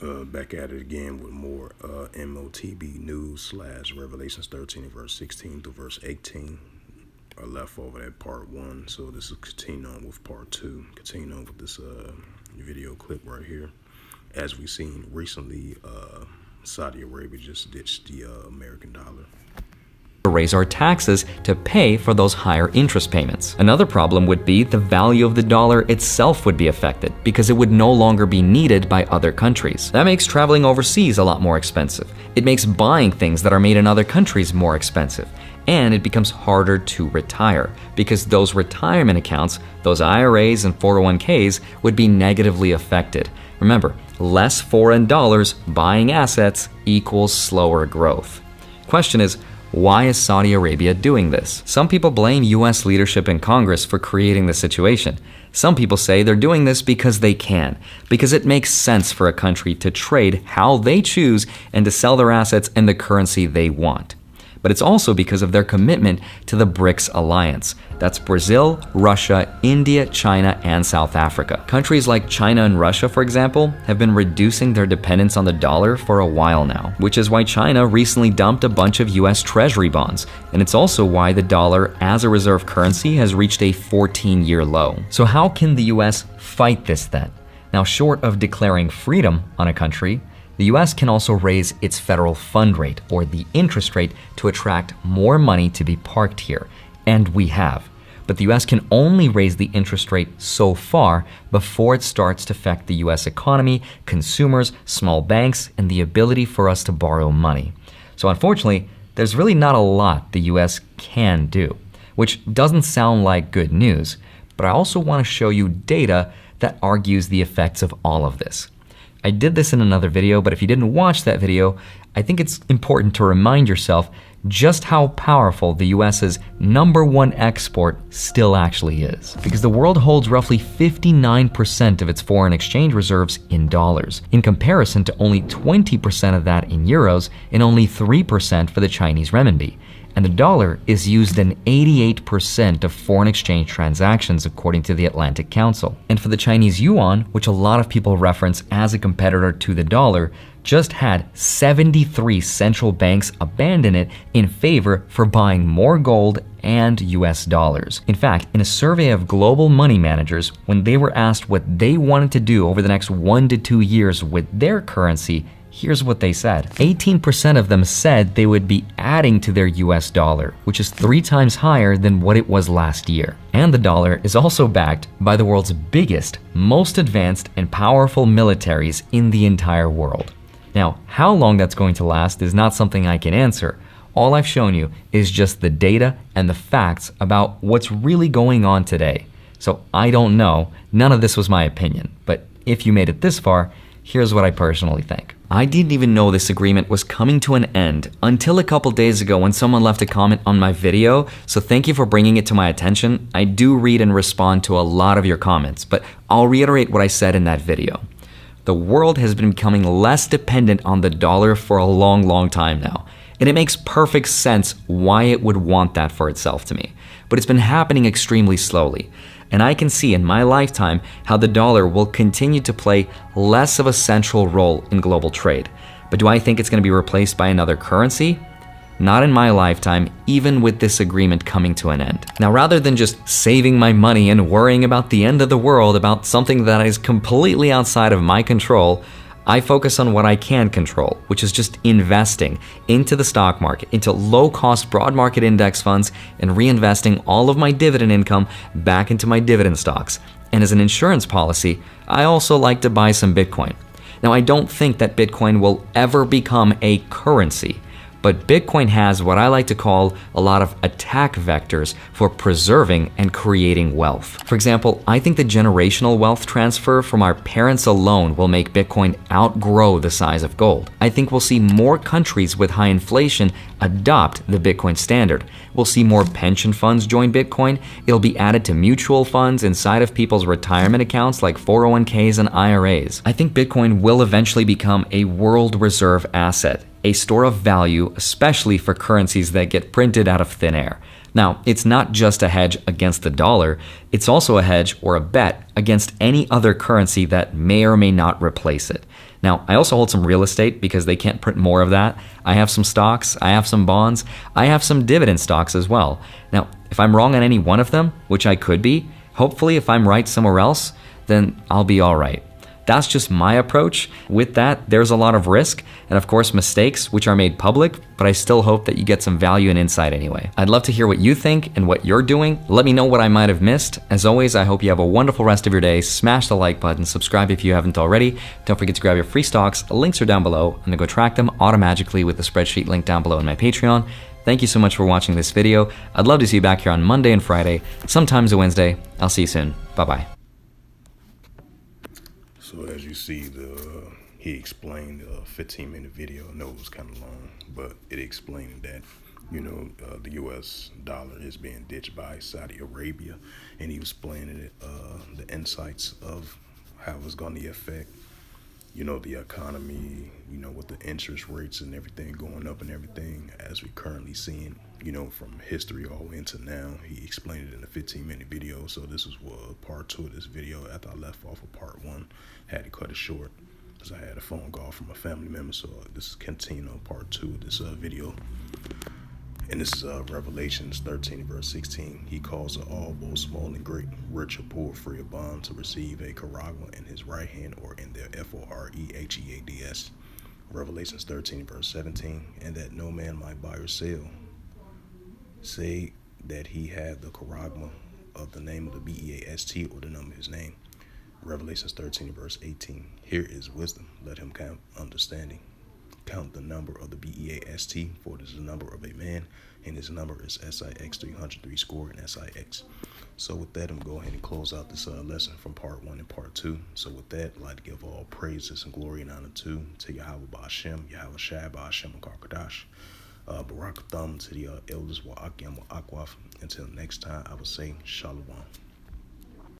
Back at it again with more M.O.T.B news / Revelations 13 verse 16 to verse 18. I left over at part 1, so this is continuing on with part 2. Continuing on with this video clip right here. As we've seen recently, Saudi Arabia just ditched the American dollar. Raise our taxes to pay for those higher interest payments. Another problem would be the value of the dollar itself would be affected because it would no longer be needed by other countries. That makes traveling overseas a lot more expensive. It makes buying things that are made in other countries more expensive. And it becomes harder to retire because those retirement accounts, those IRAs and 401ks would be negatively affected. Remember, less foreign dollars buying assets equals slower growth. Question is, why is Saudi Arabia doing this? Some people blame US leadership in Congress for creating the situation. Some people say they're doing this because they can, because it makes sense for a country to trade how they choose and to sell their assets in the currency they want. But it's also because of their commitment to the BRICS alliance. That's Brazil, Russia, India, China, and South Africa. Countries like China and Russia, for example, have been reducing their dependence on the dollar for a while now, which is why China recently dumped a bunch of US Treasury bonds. And it's also why the dollar as a reserve currency has reached a 14-year low. So how can the US fight this then? Now, short of declaring freedom on a country, the US can also raise its federal fund rate, or the interest rate, to attract more money to be parked here. And we have. But the US can only raise the interest rate so far before it starts to affect the US economy, consumers, small banks, and the ability for us to borrow money. So unfortunately, there's really not a lot the US can do, which doesn't sound like good news. But I also want to show you data that argues the effects of all of this. I did this in another video, but if you didn't watch that video, I think it's important to remind yourself just how powerful the US's #1 export still actually is. Because the world holds roughly 59% of its foreign exchange reserves in dollars, in comparison to only 20% of that in euros and only 3% for the Chinese renminbi. And the dollar is used in 88% of foreign exchange transactions according to the Atlantic Council. And for the Chinese yuan, which a lot of people reference as a competitor to the dollar, just had 73 central banks abandon it in favor for buying more gold and US dollars. In fact, in a survey of global money managers, when they were asked what they wanted to do over the next 1 to 2 years with their currency, here's what they said. 18% of them said they would be adding to their US dollar, which is 3 times higher than what it was last year. And the dollar is also backed by the world's biggest, most advanced, and powerful militaries in the entire world. Now, how long that's going to last is not something I can answer. All I've shown you is just the data and the facts about what's really going on today. So I don't know. None of this was my opinion. But if you made it this far, here's what I personally think. I didn't even know this agreement was coming to an end until a couple days ago when someone left a comment on my video, so thank you for bringing it to my attention. I do read and respond to a lot of your comments, but I'll reiterate what I said in that video. The world has been becoming less dependent on the dollar for a long time now, and it makes perfect sense why it would want that for itself to me. But it's been happening extremely slowly. And I can see in my lifetime how the dollar will continue to play less of a central role in global trade. But do I think it's going to be replaced by another currency? Not in my lifetime, even with this agreement coming to an end. Now, rather than just saving my money and worrying about the end of the world, about something that is completely outside of my control, I focus on what I can control, which is just investing into the stock market, into low-cost broad market index funds, and reinvesting all of my dividend income back into my dividend stocks. And as an insurance policy, I also like to buy some Bitcoin. Now, I don't think that Bitcoin will ever become a currency, but Bitcoin has what I like to call a lot of attack vectors for preserving and creating wealth. For example, I think the generational wealth transfer from our parents alone will make Bitcoin outgrow the size of gold. I think we'll see more countries with high inflation adopt the Bitcoin standard. We'll see more pension funds join Bitcoin. It'll be added to mutual funds inside of people's retirement accounts like 401ks and IRAs. I think Bitcoin will eventually become a world reserve asset, a store of value, especially for currencies that get printed out of thin air. Now, it's not just a hedge against the dollar, it's also a hedge or a bet against any other currency that may or may not replace it. Now, I also hold some real estate because they can't print more of that. I have some stocks, I have some bonds, I have some dividend stocks as well. Now, if I'm wrong on any one of them, which I could be, hopefully if I'm right somewhere else, then I'll be all right. That's just my approach. With that, there's a lot of risk and of course mistakes which are made public, but I still hope that you get some value and insight anyway. I'd love to hear what you think and what you're doing. Let me know what I might have missed. As always, I hope you have a wonderful rest of your day. Smash the like button, subscribe if you haven't already. Don't forget to grab your free stocks. Links are down below and then go track them automatically with the spreadsheet link down below in my Patreon. Thank you so much for watching this video. I'd love to see you back here on Monday and Friday, sometimes a Wednesday. I'll see you soon. Bye-bye. So as you see, he explained a 15-minute video. I know it was kind of long, but it explained that, the U.S. dollar is being ditched by Saudi Arabia, and he was explaining the insights of how it's going to affect, the economy, with the interest rates and everything going up and everything as we currently seeing, from history all the way into now. He explained it in a 15-minute video. So this is part 2 of this video after I left off of part 1. Had to cut it short because I had a phone call from a family member. So this is continuing on part 2 of this video. And this is Revelations 13, verse 16. He calls all, both small and great, rich or poor, free or bond, to receive a charagma in his right hand or in their Foreheads. Revelations 13, verse 17. And that no man might buy or sell, say that he had the charagma of the name of the BEAST or the number of his name. Revelations 13, verse 18. Here is wisdom. Let him count understanding. Count the number of the BEAST, for it is the number of a man, and his number is SIX 300 score and SIX. So with that, I'm going to go ahead and close out this lesson from part 1 and part 2. So with that, I'd like to give all praises and glory and honor to Yahweh Ba'Hashem, Yahweh Shai Ba'Hashem and Karkadash. Barak Thumb to the elders, Wa'akyam Wa'akwaf. Until next time, I will say Shalom.